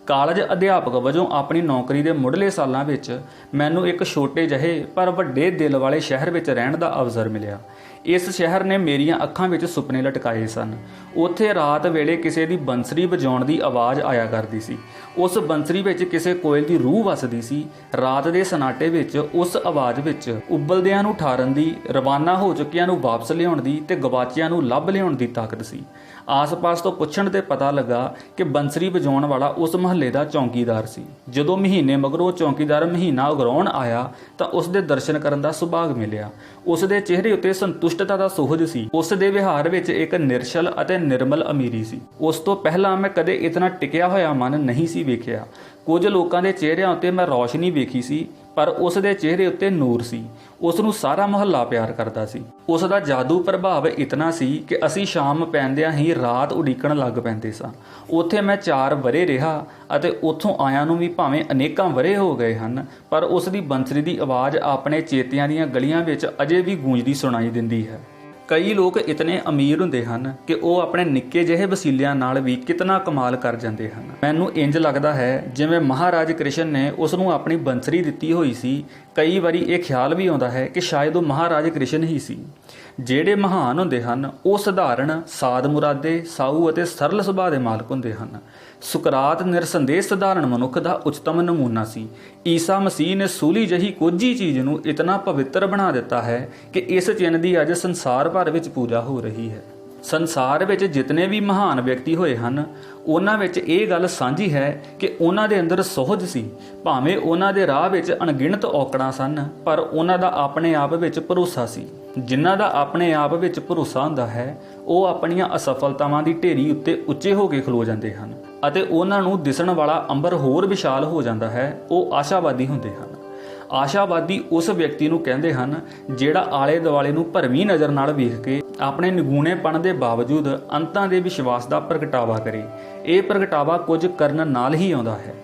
S1: ਕਾਲਜ ਅਧਿਆਪਕ ਵਜੋਂ ਆਪਣੀ ਨੌਕਰੀ ਦੇ ਮੁੱਢਲੇ ਸਾਲਾਂ ਵਿੱਚ ਮੈਨੂੰ ਇੱਕ ਛੋਟੇ ਜਿਹੇ ਪਰ ਵੱਡੇ ਦਿਲ ਵਾਲੇ ਸ਼ਹਿਰ ਵਿੱਚ ਰਹਿਣ ਦਾ ਅਵਸਰ ਮਿਲਿਆ। ਇਸ ਸ਼ਹਿਰ ਨੇ ਮੇਰੀਆਂ ਅੱਖਾਂ ਵਿੱਚ ਸੁਪਨੇ ਲਟਕਾਏ ਸਨ। ਉੱਥੇ ਰਾਤ ਵੇਲੇ ਕਿਸੇ ਦੀ ਬੰਸਰੀ ਵਜਾਉਣ ਦੀ ਆਵਾਜ਼ ਆਇਆ ਕਰਦੀ ਸੀ। ਉਸ ਬੰਸਰੀ ਵਿੱਚ ਕਿਸੇ ਕੋਇਲ ਦੀ ਰੂਹ ਵਸਦੀ ਸੀ। ਰਾਤ ਦੇ ਸਨਾਟੇ ਵਿੱਚ ਉਸ ਆਵਾਜ਼ ਵਿੱਚ ਉਬਲਦਿਆਂ ਨੂੰ ਠਾਰਨ ਦੀ, ਰਵਾਨਾ ਹੋ ਚੁੱਕਿਆਂ ਨੂੰ ਵਾਪਸ ਲਿਆਉਣ ਦੀ ਤੇ ਗਵਾਚਿਆਂ ਨੂੰ ਲੱਭ ਲਿਆਉਣ ਦੀ ਤਾਕਤ ਸੀ। ਆਸ-ਪਾਸ ਤੋਂ ਪੁੱਛਣ ਤੇ ਪਤਾ ਲੱਗਾ ਕਿ ਬੰਸਰੀ ਵਜਾਉਣ ਵਾਲਾ ਉਸ ਮਹੱਲੇ ਦਾ ਚੌਕੀਦਾਰ ਸੀ। ਜਦੋਂ ਮਹੀਨੇ ਮਗਰੋਂ ਚੌਕੀਦਾਰ ਮਹੀਨਾ ਉਗਰਾਉਣ ਆਇਆ ਤਾਂ ਉਸ ਦੇ ਦਰਸ਼ਨ ਕਰਨ ਦਾ ਸੁਭਾਗ ਮਿਲਿਆ। ਉਸ ਦੇ ਚਿਹਰੇ ਉੱਤੇ ਸੰਤੁਸ਼ਟਤਾ ਦਾ ਸੁਹਜ ਸੀ। ਉਸ ਦੇ ਵਿਹਾਰ ਵਿੱਚ ਇੱਕ ਨਿਰਛਲ ਅਤੇ ਨਿਰਮਲ ਅਮੀਰੀ ਸੀ। ਉਸ ਤੋਂ ਪਹਿਲਾਂ ਮੈਂ ਕਦੇ ਇਤਨਾ ਟਿਕਿਆ ਹੋਇਆ ਮਨ ਨਹੀਂ ਸੀ ਵੇਖਿਆ। ਕੁਝ ਲੋਕਾਂ ਦੇ ਚਿਹਰਿਆਂ ਉੱਤੇ ਮੈਂ ਰੌਸ਼ਨੀ ਵੇਖੀ ਸੀ, ਪਰ ਉਸ ਦੇ ਚਿਹਰੇ ਉੱਤੇ ਨੂਰ ਸੀ। ਉਸ ਨੂੰ ਸਾਰਾ ਮੁਹੱਲਾ ਪਿਆਰ ਕਰਦਾ ਸੀ। ਉਸ ਦਾ ਜਾਦੂ ਪ੍ਰਭਾਵ ਇਤਨਾ ਸੀ ਕਿ ਅਸੀਂ ਸ਼ਾਮ ਪੈਂਦਿਆਂ ਹੀ ਰਾਤ ਉਡੀਕਣ ਲੱਗ ਪੈਂਦੇ ਸਾਂ। ਉੱਥੇ ਮੈਂ 4 ਵਰ੍ਹੇ ਰਿਹਾ ਅਤੇ ਉੱਥੋਂ ਆਇਆਂ ਨੂੰ ਵੀ ਭਾਵੇਂ ਅਨੇਕਾਂ ਵਰ੍ਹੇ ਹੋ ਗਏ ਹਨ, ਪਰ ਉਸ ਦੀ ਬੰਸਰੀ ਦੀ ਆਵਾਜ਼ ਆਪਣੇ ਚੇਤਿਆਂ ਦੀਆਂ ਗਲੀਆਂ ਵਿੱਚ ਅਜੇ ਵੀ ਗੂੰਜਦੀ ਸੁਣਾਈ ਦਿੰਦੀ ਹੈ। ਕਈ ਲੋਕ ਇਤਨੇ ਅਮੀਰ ਹੁੰਦੇ ਹਨ ਕਿ ਉਹ ਆਪਣੇ ਨਿੱਕੇ ਜਿਹੇ ਵਸੀਲਿਆਂ ਨਾਲ ਵੀ ਕਿਤਨਾ ਕਮਾਲ ਕਰ ਜਾਂਦੇ ਹਨ। ਮੈਨੂੰ ਇੰਜ ਲੱਗਦਾ ਹੈ ਜਿਵੇਂ ਮਹਾਰਾਜ ਕ੍ਰਿਸ਼ਨ ਨੇ ਉਸ ਨੂੰ ਆਪਣੀ ਬੰਸਰੀ ਦਿੱਤੀ ਹੋਈ ਸੀ। ਕਈ ਵਾਰੀ ਇਹ ਖਿਆਲ ਵੀ ਆਉਂਦਾ ਹੈ ਕਿ ਸ਼ਾਇਦ ਉਹ ਮਹਾਰਾਜ ਕ੍ਰਿਸ਼ਨ ਹੀ ਸੀ। ਜਿਹੜੇ ਮਹਾਨ ਹੁੰਦੇ ਹਨ ਉਹ ਸਧਾਰਨ, ਸਾਦ ਮੁਰਾਦੇ, ਸਾਊ ਅਤੇ ਸਰਲ ਸੁਭਾਅ ਦੇ ਮਾਲਕ ਹੁੰਦੇ ਹਨ। ਸੁਕਰਾਤ ਨਿਰਸੰਦੇਹ ਸਧਾਰਨ ਮਨੁੱਖ ਦਾ ਉੱਚਤਮ ਨਮੂਨਾ ਸੀ। ਈਸਾ ਮਸੀਹ ਨੇ ਸੂਲੀ ਜਿਹੀ ਕੋਝੀ ਚੀਜ਼ ਨੂੰ ਇਤਨਾ ਪਵਿੱਤਰ ਬਣਾ ਦਿੱਤਾ ਹੈ ਕਿ ਇਸ ਚਿੰਨ੍ਹ ਦੀ ਅੱਜ ਸੰਸਾਰ ਭਰ ਵਿੱਚ ਪੂਜਾ ਹੋ ਰਹੀ ਹੈ। ਸੰਸਾਰ ਵਿੱਚ ਜਿਤਨੇ ਵੀ ਮਹਾਨ ਵਿਅਕਤੀ ਹੋਏ ਹਨ, ਉਹਨਾਂ ਵਿੱਚ ਇਹ ਗੱਲ ਸਾਂਝੀ ਹੈ ਕਿ ਉਹਨਾਂ ਦੇ ਅੰਦਰ ਸੁਹਜ ਸੀ। ਭਾਵੇਂ ਉਹਨਾਂ ਦੇ ਰਾਹ ਵਿੱਚ ਅਣਗਿਣਤ ਔਕੜਾਂ ਸਨ, ਪਰ ਉਹਨਾਂ ਦਾ ਆਪਣੇ ਆਪ ਵਿੱਚ ਭਰੋਸਾ ਸੀ। ਜਿਨ੍ਹਾਂ ਦਾ ਆਪਣੇ ਆਪ ਵਿੱਚ ਭਰੋਸਾ ਹੁੰਦਾ ਹੈ, ਉਹ ਆਪਣੀਆਂ ਅਸਫਲਤਾਵਾਂ ਦੀ ਢੇਰੀ ਉੱਤੇ ਉੱਚੇ ਹੋ ਕੇ ਖਲੋ ਜਾਂਦੇ ਹਨ ਅਤੇ ਉਹਨਾਂ ਨੂੰ ਦਿਸਣ ਵਾਲਾ ਅੰਬਰ ਹੋਰ ਵਿਸ਼ਾਲ ਹੋ ਜਾਂਦਾ ਹੈ। ਉਹ ਆਸ਼ਾਵਾਦੀ ਹੁੰਦੇ ਹਨ। ਆਸ਼ਾਵਾਦੀ ਉਸ ਵਿਅਕਤੀ ਨੂੰ ਕਹਿੰਦੇ ਹਨ ਜਿਹੜਾ ਆਲੇ ਦੁਆਲੇ ਨੂੰ ਭਰਵੀਂ ਨਜ਼ਰ ਨਾਲ ਵੇਖ ਕੇ ਆਪਣੇ ਨਿਗੂਣੇਪਣ ਦੇ ਬਾਵਜੂਦ ਅੰਤਾਂ ਦੇ ਵਿਸ਼ਵਾਸ ਦਾ ਪ੍ਰਗਟਾਵਾ ਕਰੇ। ਇਹ ਪ੍ਰਗਟਾਵਾ ਕੁਝ ਕਰਨ ਨਾਲ ਹੀ ਆਉਂਦਾ ਹੈ।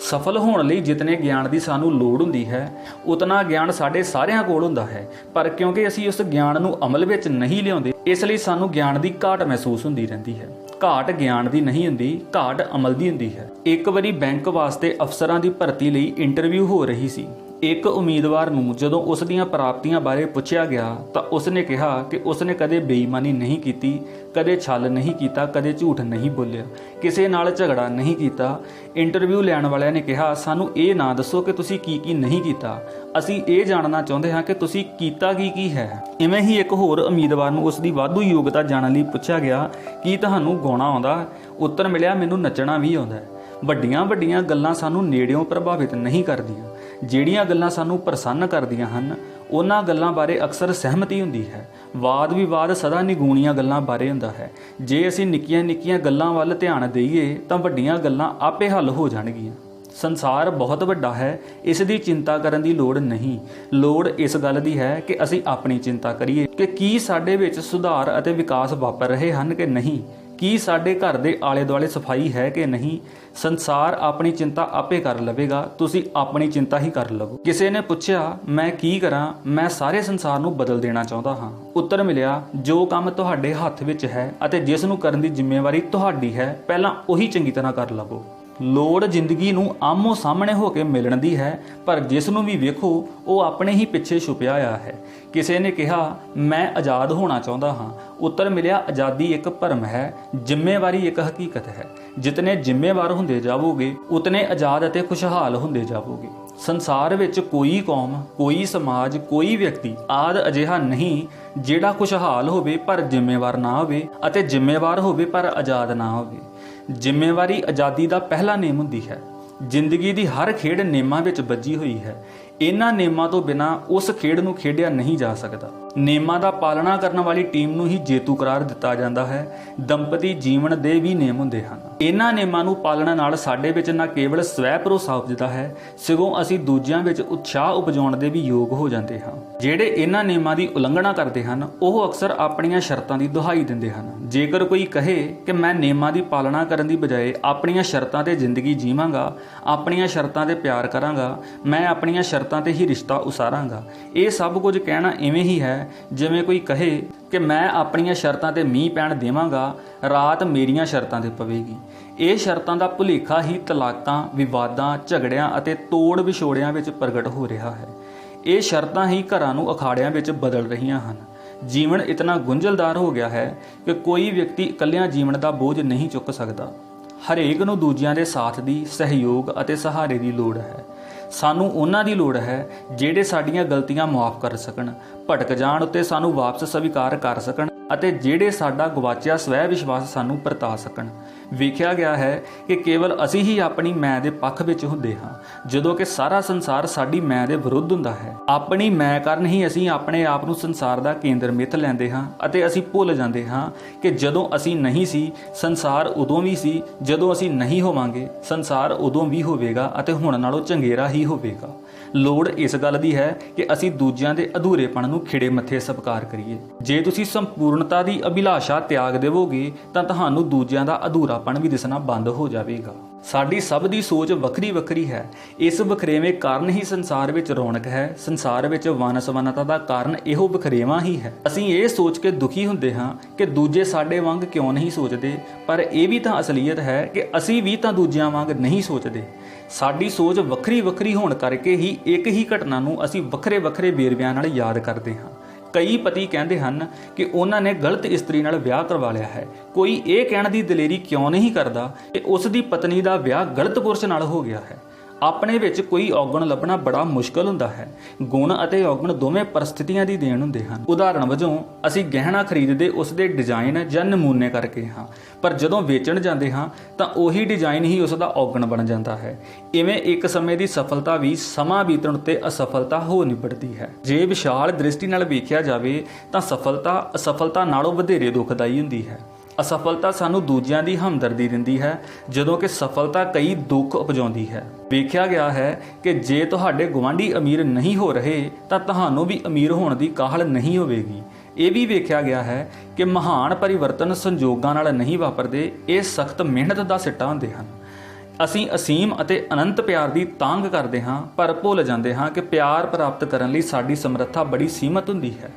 S1: ਸਫਲ ਹੋਣ ਲਈ ਜਿਤਨੇ ਗਿਆਨ ਦੀ ਸਾਨੂੰ ਲੋੜ ਹੁੰਦੀ ਹੈ, ਉਤਨਾ ਗਿਆਨ ਸਾਡੇ ਸਾਰਿਆਂ ਕੋਲ ਹੁੰਦਾ ਹੈ, ਪਰ ਕਿਉਂਕਿ ਅਸੀਂ ਉਸ ਗਿਆਨ ਨੂੰ ਅਮਲ ਵਿੱਚ ਨਹੀਂ ਲਿਆਉਂਦੇ, ਇਸ ਲਈ ਸਾਨੂੰ ਗਿਆਨ ਦੀ ਘਾਟ ਮਹਿਸੂਸ ਹੁੰਦੀ ਰਹਿੰਦੀ ਹੈ। ਘਾਟ ਗਿਆਨ ਦੀ ਨਹੀਂ ਹੁੰਦੀ, ਘਾਟ ਅਮਲ ਦੀ ਹੁੰਦੀ ਹੈ। ਇੱਕ ਵਾਰੀ ਬੈਂਕ ਵਾਸਤੇ ਅਫਸਰਾਂ ਦੀ ਭਰਤੀ ਲਈ ਇੰਟਰਵਿਊ ਹੋ ਰਹੀ ਸੀ। ਇੱਕ ਉਮੀਦਵਾਰ ਨੂੰ ਜਦੋਂ ਉਸ ਦੀਆਂ ਪ੍ਰਾਪਤੀਆਂ ਬਾਰੇ ਪੁੱਛਿਆ ਗਿਆ ਤਾਂ ਉਸਨੇ ਕਿਹਾ ਕਿ ਉਸਨੇ ਕਦੇ ਬੇਈਮਾਨੀ ਨਹੀਂ ਕੀਤੀ, ਕਦੇ ਛਲ ਨਹੀਂ ਕੀਤਾ, ਕਦੇ ਝੂਠ ਨਹੀਂ ਬੋਲਿਆ, ਕਿਸੇ ਨਾਲ ਝਗੜਾ ਨਹੀਂ ਕੀਤਾ। ਇੰਟਰਵਿਊ ਲੈਣ ਵਾਲਿਆਂ ਨੇ ਕਿਹਾ, ਸਾਨੂੰ ਇਹ ਨਾ ਦੱਸੋ ਕਿ ਤੁਸੀਂ ਕੀ ਨਹੀਂ ਕੀਤਾ, ਅਸੀਂ ਇਹ ਜਾਣਨਾ ਚਾਹੁੰਦੇ ਹਾਂ ਕਿ ਤੁਸੀਂ ਕੀਤਾ ਕੀ ਹੈ। ਇਵੇਂ ਹੀ ਇੱਕ ਹੋਰ ਉਮੀਦਵਾਰ ਨੂੰ ਉਸ ਦੀ ਵਾਧੂ ਯੋਗਤਾ ਜਾਣਨ ਲਈ ਪੁੱਛਿਆ ਗਿਆ, ਕੀ ਤੁਹਾਨੂੰ ਗਾਉਣਾ ਆਉਂਦਾ? ਉੱਤਰ ਮਿਲਿਆ, ਮੈਨੂੰ ਨੱਚਣਾ ਵੀ ਆਉਂਦਾ ਹੈ। ਵੱਡੀਆਂ ਵੱਡੀਆਂ ਗੱਲਾਂ ਸਾਨੂੰ ਨੇੜਿਓਂ ਪ੍ਰਭਾਵਿਤ ਨਹੀਂ ਕਰਦੀਆਂ। ਜਿਹੜੀਆਂ ਗੱਲਾਂ ਸਾਨੂੰ ਪ੍ਰਸੰਨ ਕਰਦੀਆਂ ਹਨ ਉਹਨਾਂ ਗੱਲਾਂ ਬਾਰੇ ਅਕਸਰ ਸਹਿਮਤੀ ਹੁੰਦੀ ਹੈ। ਵਾਦ ਵਿਵਾਦ ਸਦਾ ਨਿਗੂਣੀਆਂ ਗੱਲਾਂ ਬਾਰੇ ਹੁੰਦਾ ਹੈ। ਜੇ ਅਸੀਂ ਨਿੱਕੀਆਂ ਨਿੱਕੀਆਂ ਗੱਲਾਂ ਵੱਲ ਧਿਆਨ ਦੇਈਏ ਤਾਂ ਵੱਡੀਆਂ ਗੱਲਾਂ ਆਪੇ ਹੱਲ ਹੋ ਜਾਣਗੀਆਂ। ਸੰਸਾਰ ਬਹੁਤ ਵੱਡਾ ਹੈ, ਇਸ ਦੀ ਚਿੰਤਾ ਕਰਨ ਦੀ ਲੋੜ ਨਹੀਂ। ਲੋੜ ਇਸ ਗੱਲ ਦੀ ਹੈ ਕਿ ਅਸੀਂ ਆਪਣੀ ਚਿੰਤਾ ਕਰੀਏ ਕਿ ਕੀ ਸਾਡੇ ਵਿੱਚ ਸੁਧਾਰ ਅਤੇ ਵਿਕਾਸ ਵਾਪਰ ਰਹੇ ਹਨ ਕਿ ਨਹੀਂ, ਕੀ ਸਾਡੇ ਘਰ ਦੇ ਆਲੇ ਦੁਆਲੇ ਸਫਾਈ ਹੈ ਕਿ ਨਹੀਂ। ਸੰਸਾਰ ਆਪਣੀ ਚਿੰਤਾ ਆਪੇ ਕਰ ਲਵੇਗਾ, ਤੁਸੀਂ ਆਪਣੀ ਚਿੰਤਾ ਹੀ ਕਰ ਲਵੋ। ਕਿਸੇ ਨੇ ਪੁੱਛਿਆ, ਮੈਂ ਕੀ ਕਰਾਂ, ਮੈਂ ਸਾਰੇ ਸੰਸਾਰ ਨੂੰ ਬਦਲ ਦੇਣਾ ਚਾਹੁੰਦਾ ਹਾਂ। ਉੱਤਰ ਮਿਲਿਆ, ਜੋ ਕੰਮ ਤੁਹਾਡੇ ਹੱਥ ਵਿੱਚ ਹੈ ਅਤੇ ਜਿਸ ਨੂੰ ਕਰਨ ਦੀ ਜ਼ਿੰਮੇਵਾਰੀ ਤੁਹਾਡੀ ਹੈ, ਪਹਿਲਾਂ ਉਹੀ ਚੰਗੀ ਤਰ੍ਹਾਂ ਕਰ ਲਵੋ। ਲੋੜ ਜ਼ਿੰਦਗੀ ਨੂੰ ਆਮੋ ਸਾਹਮਣੇ ਹੋ ਕੇ ਮਿਲਣ ਦੀ ਹੈ, ਪਰ ਜਿਸ ਨੂੰ ਵੀ ਵੇਖੋ ਉਹ ਆਪਣੇ ਹੀ ਪਿੱਛੇ ਛੁਪਿਆ ਹੋਇਆ ਹੈ। ਕਿਸੇ ਨੇ ਕਿਹਾ, ਮੈਂ ਆਜ਼ਾਦ ਹੋਣਾ ਚਾਹੁੰਦਾ ਹਾਂ। ਉੱਤਰ ਮਿਲਿਆ, ਆਜ਼ਾਦੀ ਇੱਕ ਭਰਮ ਹੈ, ਜ਼ਿੰਮੇਵਾਰੀ ਇੱਕ ਹਕੀਕਤ ਹੈ। ਜਿਤਨੇ ਜ਼ਿੰਮੇਵਾਰ ਹੁੰਦੇ ਜਾਵੋਗੇ ਉਤਨੇ ਆਜ਼ਾਦ ਅਤੇ ਖੁਸ਼ਹਾਲ ਹੁੰਦੇ ਜਾਵੋਗੇ। ਸੰਸਾਰ ਵਿੱਚ ਕੋਈ ਕੌਮ, ਕੋਈ ਸਮਾਜ, ਕੋਈ ਵਿਅਕਤੀ ਆਦਿ ਅਜਿਹਾ ਨਹੀਂ ਜਿਹੜਾ ਖੁਸ਼ਹਾਲ ਹੋਵੇ ਪਰ ਜ਼ਿੰਮੇਵਾਰ ਨਾ ਹੋਵੇ, ਅਤੇ ਜ਼ਿੰਮੇਵਾਰ ਹੋਵੇ ਪਰ ਆਜ਼ਾਦ ਨਾ ਹੋਵੇ। ਜ਼ਿੰਮੇਵਾਰੀ ਆਜ਼ਾਦੀ ਦਾ ਪਹਿਲਾ ਨੇਮ ਹੁੰਦੀ ਹੈ। ਜ਼ਿੰਦਗੀ ਦੀ ਹਰ ਖੇਡ ਨੇਮਾਂ ਵਿੱਚ ਬੱਝੀ ਹੋਈ ਹੈ। ਇਹਨਾਂ ਨੇਮਾਂ ਤੋਂ ਬਿਨਾਂ ਉਸ ਖੇਡ ਨੂੰ ਖੇਡਿਆ ਨਹੀਂ ਜਾ ਸਕਦਾ। ਨੇਮਾਂ ਦਾ ਪਾਲਣਾ ਕਰਨ ਵਾਲੀ ਟੀਮ ਨੂੰ ਹੀ ਜੇਤੂ ਕਰਾਰ ਦਿੱਤਾ ਜਾਂਦਾ ਹੈ। ਦੰਪਤੀ ਜੀਵਨ ਦੇ ਵੀ ਨੇਮ ਹੁੰਦੇ ਹਨ। ਇਹਨਾਂ ਨੇਮਾਂ ਨੂੰ ਪਾਲਣ ਨਾਲ ਸਾਡੇ ਵਿੱਚ ਨਾ ਕੇਵਲ ਸਵੈ ਭਰੋਸਾ ਉਪਜਦਾ ਹੈ, ਸਗੋਂ ਅਸੀਂ ਦੂਜਿਆਂ ਵਿੱਚ ਉਤਸ਼ਾਹ ਉਪਜਾਉਣ ਦੇ ਵੀ ਯੋਗ ਹੋ ਜਾਂਦੇ ਹਾਂ। ਜਿਹੜੇ ਇਹਨਾਂ ਨੇਮਾਂ ਦੀ ਉਲੰਘਣਾ ਕਰਦੇ ਹਨ ਉਹ ਅਕਸਰ ਆਪਣੀਆਂ ਸ਼ਰਤਾਂ ਦੀ ਦੁਹਾਈ ਦਿੰਦੇ ਹਨ। ਜੇਕਰ ਕੋਈ ਕਹੇ ਕਿ ਮੈਂ ਨੇਮਾਂ ਦੀ ਪਾਲਣਾ ਕਰਨ ਦੀ ਬਜਾਏ ਆਪਣੀਆਂ ਸ਼ਰਤਾਂ ਤੇ ਜ਼ਿੰਦਗੀ ਜੀਵਾਂਗਾ, ਆਪਣੀਆਂ ਸ਼ਰਤਾਂ ਤੇ ਪਿਆਰ ਕਰਾਂਗਾ, ਮੈਂ ਆਪਣੀਆਂ ਸ਼ਰਤਾਂ ਤੇ ਹੀ ਰਿਸ਼ਤਾ ਉਸਾਰਾਂਗਾ, ਇਹ ਸਭ ਕੁਝ ਕਹਿਣਾ ਇਵੇਂ ਹੀ ਹੈ ਜਿਵੇਂ ਕੋਈ ਕਹੇ ਕਿ ਮੈਂ ਆਪਣੀਆਂ ਸ਼ਰਤਾਂ ਤੇ ਮੀਂਹ ਪੈਣ ਦੇਵਾਂਗਾ, ਰਾਤ ਮੇਰੀਆਂ ਸ਼ਰਤਾਂ ਤੇ ਪਵੇਗੀ। ਇਹ ਸ਼ਰਤਾਂ ਦਾ ਭੁਲੇਖਾ ਹੀ ਤਲਾਕਾਂ, ਵਿਵਾਦਾਂ, ਝਗੜਿਆਂ ਅਤੇ ਤੋੜ ਵਿਛੋੜਿਆਂ ਵਿੱਚ ਪ੍ਰਗਟ ਹੋ ਰਿਹਾ ਹੈ। ਇਹ ਸ਼ਰਤਾਂ ਹੀ ਘਰਾਂ ਨੂੰ ਅਖਾੜਿਆਂ ਵਿੱਚ ਬਦਲ ਰਹੀਆਂ ਹਨ। ਜੀਵਨ ਇਤਨਾ ਗੁੰਝਲਦਾਰ ਹੋ ਗਿਆ ਹੈ ਕਿ ਕੋਈ ਵਿਅਕਤੀ ਇਕੱਲਿਆਂ ਜੀਵਨ ਦਾ ਬੋਝ ਨਹੀਂ ਚੁੱਕ ਸਕਦਾ। ਹਰੇਕ ਨੂੰ ਦੂਜਿਆਂ ਦੇ ਸਾਥ ਦੀ, ਸਹਿਯੋਗ ਅਤੇ ਸਹਾਰੇ ਦੀ ਲੋੜ ਹੈ। ਸਾਨੂੰ ਉਹਨਾਂ ਦੀ ਲੋੜ ਹੈ ਜਿਹੜੇ ਸਾਡੀਆਂ ਗਲਤੀਆਂ ਮੁਆਫ ਕਰ ਸਕਣ, ਭਟਕ ਜਾਣ ਉੱਤੇ ਸਾਨੂੰ ਵਾਪਸ ਸਵੀਕਾਰ ਕਰ ਸਕਣ ਅਤੇ ਜਿਹੜੇ ਸਾਡਾ ਗਵਾਚਿਆ ਸਵੈ ਵਿਸ਼ਵਾਸ ਸਾਨੂੰ ਪਰਤਾ ਸਕਣ। ਵੇਖਿਆ ਗਿਆ ਹੈ ਕਿ ਕੇਵਲ ਅਸੀਂ ਹੀ ਆਪਣੀ ਮੈਂ ਦੇ ਪੱਖ ਵਿੱਚ ਹੁੰਦੇ ਹਾਂ, ਜਦੋਂ ਕਿ ਸਾਰਾ ਸੰਸਾਰ ਸਾਡੀ ਮੈਂ ਦੇ ਵਿਰੁੱਧ ਹੁੰਦਾ ਹੈ। ਆਪਣੀ ਮੈਂ ਕਾਰਨ ਹੀ ਅਸੀਂ ਆਪਣੇ ਆਪ ਨੂੰ ਸੰਸਾਰ ਦਾ ਕੇਂਦਰ ਮਿੱਥ ਲੈਂਦੇ ਹਾਂ ਅਤੇ ਅਸੀਂ ਭੁੱਲ ਜਾਂਦੇ ਹਾਂ ਕਿ ਜਦੋਂ ਅਸੀਂ ਨਹੀਂ ਸੀ, ਸੰਸਾਰ ਉਦੋਂ ਵੀ ਸੀ। ਜਦੋਂ ਅਸੀਂ ਨਹੀਂ ਹੋਵਾਂਗੇ, ਸੰਸਾਰ ਉਦੋਂ ਵੀ ਹੋਵੇਗਾ ਅਤੇ ਹੁਣ ਨਾਲੋਂ ਚੰਗੇਰਾ ਹੀ ਹੋਵੇਗਾ। ਲੋੜ ਇਸ ਗੱਲ ਦੀ ਹੈ ਕਿ ਅਸੀਂ ਦੂਜਿਆਂ ਦੇ ਅਧੂਰੇਪਣ ਨੂੰ ਖਿੜੇ ਮੱਥੇ ਸਵੀਕਾਰ ਕਰੀਏ। ਜੇ ਤੁਸੀਂ ਸੰਪੂਰਨਤਾ ਦੀ ਅਭਿਲਾਸ਼ਾ ਤਿਆਗ ਦੇਵੋਗੇ ਤਾਂ ਤੁਹਾਨੂੰ ਦੂਜਿਆਂ ਦਾ ਅਧੂਰਾਪਣ ਵੀ ਦਿਸਣਾ ਬੰਦ ਹੋ ਜਾਵੇਗਾ। ਸਾਡੀ ਸਭ ਦੀ ਸੋਚ ਵੱਖਰੀ ਵੱਖਰੀ ਹੈ। ਇਸ ਵਖਰੇਵੇਂ ਕਾਰਨ ਹੀ ਸੰਸਾਰ ਵਿੱਚ ਰੌਣਕ ਹੈ। ਸੰਸਾਰ ਵਿੱਚ ਵੰਨ-ਸੁਵੰਨਤਾ ਦਾ ਕਾਰਨ ਇਹੋ ਵਖਰੇਵਾਂ ਹੀ ਹੈ। ਅਸੀਂ ਇਹ ਸੋਚ ਕੇ ਦੁਖੀ ਹੁੰਦੇ ਹਾਂ ਕਿ ਦੂਜੇ ਸਾਡੇ ਵਾਂਗ ਕਿਉਂ ਨਹੀਂ ਸੋਚਦੇ, ਪਰ ਇਹ ਵੀ ਤਾਂ ਅਸਲੀਅਤ ਹੈ ਕਿ ਅਸੀਂ ਵੀ ਤਾਂ ਦੂਜਿਆਂ ਵਾਂਗ ਨਹੀਂ ਸੋਚਦੇ। ਸਾਡੀ ਸੋਚ ਵੱਖਰੀ ਵੱਖਰੀ ਹੋਣ ਕਰਕੇ ਹੀ ਇੱਕ ਹੀ ਘਟਨਾ ਨੂੰ ਅਸੀਂ ਵੱਖਰੇ ਵੱਖਰੇ ਵੇਰਵਿਆਂ ਨਾਲ ਯਾਦ ਕਰਦੇ ਹਾਂ। ਕਈ ਪਤੀ ਕਹਿੰਦੇ ਹਨ ਕਿ ਉਹਨਾਂ ਨੇ ਗਲਤ ਇਸਤਰੀ ਨਾਲ ਵਿਆਹ ਕਰਵਾ ਲਿਆ ਹੈ। ਕੋਈ ਇਹ ਕਹਿਣ ਦੀ ਦਲੇਰੀ ਕਿਉਂ ਨਹੀਂ ਕਰਦਾ ਕਿ ਉਸ ਦੀ ਪਤਨੀ ਦਾ ਵਿਆਹ ਗਲਤ ਪੁਰਸ਼ ਨਾਲ ਹੋ ਗਿਆ ਹੈ। ਆਪਣੇ ਵਿੱਚ ਕੋਈ ਔਗਣ ਲੱਭਣਾ ਬੜਾ ਮੁਸ਼ਕਲ ਹੁੰਦਾ ਹੈ। ਗੁਣ ਅਤੇ ਔਗਣ ਦੋਵੇਂ ਪਰਿਸਥਿਤੀਆਂ ਦੀ ਦੇਣ ਹੁੰਦੇ ਹਨ। ਉਦਾਹਰਣ ਵਜੋਂ ਅਸੀਂ ਗਹਿਣਾ ਖਰੀਦਦੇ ਉਸ ਦੇ ਡਿਜ਼ਾਈਨ ਜਾਂ ਨਮੂਨੇ ਕਰਕੇ ਹਾਂ, ਪਰ ਜਦੋਂ ਵੇਚਣ ਜਾਂਦੇ ਹਾਂ ਤਾਂ ਉਹੀ ਡਿਜ਼ਾਈਨ ਹੀ ਉਸ ਦਾ ਔਗਣ ਬਣ ਜਾਂਦਾ ਹੈ। ਇਵੇਂ ਇੱਕ ਸਮੇਂ ਦੀ ਸਫਲਤਾ ਵੀ ਸਮਾਂ ਬੀਤਣ ਉੱਤੇ ਅਸਫਲਤਾ ਹੋ ਨਿਬੜਦੀ ਹੈ। ਜੇ ਵਿਸ਼ਾਲ ਦ੍ਰਿਸ਼ਟੀ ਨਾਲ ਵੇਖਿਆ ਜਾਵੇ ਤਾਂ ਸਫਲਤਾ ਅਸਫਲਤਾ ਨਾਲੋਂ ਵਧੇਰੇ ਦੁਖਦਾਈ ਹੁੰਦੀ ਹੈ। ਅਸਫਲਤਾ ਸਾਨੂੰ ਦੂਜਿਆਂ ਦੀ ਹਮਦਰਦੀ ਦਿੰਦੀ ਹੈ, ਜਦੋਂ ਕਿ ਸਫਲਤਾ ਕਈ ਦੁੱਖ ਉਪਜਾਉਂਦੀ ਹੈ। ਵੇਖਿਆ ਗਿਆ ਹੈ ਕਿ ਜੇ ਤੁਹਾਡੇ ਗੁਆਂਢੀ ਅਮੀਰ ਨਹੀਂ ਹੋ ਰਹੇ ਤਾਂ ਤੁਹਾਨੂੰ ਵੀ ਅਮੀਰ ਹੋਣ ਦੀ ਕਾਹਲ ਨਹੀਂ ਹੋਵੇਗੀ। ਇਹ ਵੀ ਵੇਖਿਆ ਗਿਆ ਹੈ ਕਿ ਮਹਾਨ ਪਰਿਵਰਤਨ ਸੰਜੋਗਾਂ ਨਾਲ ਨਹੀਂ ਵਾਪਰਦੇ, ਇਹ ਸਖਤ ਮਿਹਨਤ ਦਾ ਸਿੱਟਾ ਹੁੰਦੇ ਹਨ। ਅਸੀਂ ਅਸੀਮ ਅਤੇ ਅਨੰਤ ਪਿਆਰ ਦੀ ਤਾਂਘ ਕਰਦੇ ਹਾਂ, ਪਰ ਭੁੱਲ ਜਾਂਦੇ ਹਾਂ ਕਿ ਪਿਆਰ ਪ੍ਰਾਪਤ ਕਰਨ ਲਈ ਸਾਡੀ ਸਮਰੱਥਾ ਬੜੀ ਸੀਮਤ ਹੁੰਦੀ ਹੈ।